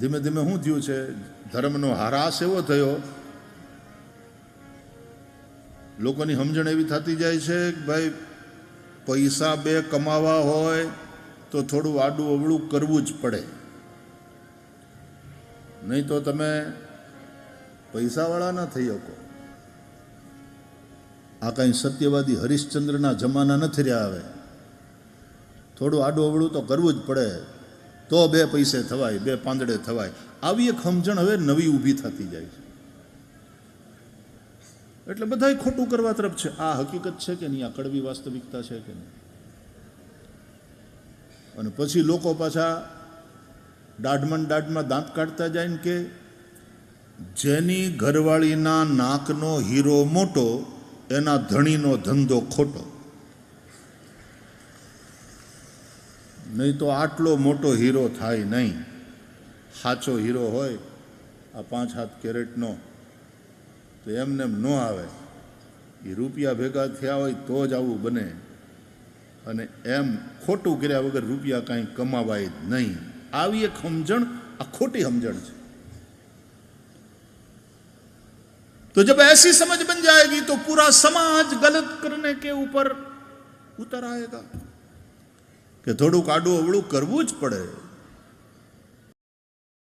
ધીમે ધીમે શું થયું છે, ધર્મનો હારાશ એવો થયો, લોકોની સમજણ એવી થતી જાય છે કે ભાઈ પૈસા બે કમાવા હોય તો થોડું આડું અવળું કરવું જ પડે, નહીં તો તમે પૈસાવાળા ના થઈ શકો. આ કાંઈ સત્યવાદી હરિશ્ચંદ્રના જમાના નથી રહ્યા. હવે થોડું આડું અવળું તો કરવું જ પડે, તો બે પૈસે થવાય, બે પાંદડે થવાય. આવી એક સમજણ હવે નવી ઊભી થતી જાય છે. એટલે બધા ખોટું કરવા તરફ છે. આ હકીકત છે કે નહીં? આ કડવી વાસ્તવિકતા છે કે નહીં? અને પછી લોકો પાછા દાઢમાં દાંત કાઢતા જાય ને કે જેની ઘરવાળીના નાકનો હીરો મોટો એના ધણીનો ધંધો ખોટો. નહીં તો આટલો મોટો હીરો થાય નહીં. સાચો હીરો હોય આ 5-7 કેરેટનો તો એમને એમ ન આવે. એ રૂપિયા ભેગા થયા હોય તો જ આવું બને, અને એમ ખોટું કર્યા વગર રૂપિયા કાંઈ કમાવાય જ નહીં. આવી એક સમજણ, આ ખોટી સમજણ છે. तो जब ऐसी समझ बन जाएगी तो पूरा समाज गलत करने के ऊपर उतर आएगा कि थोड़ું આડું અવળું કરવું જ પડે.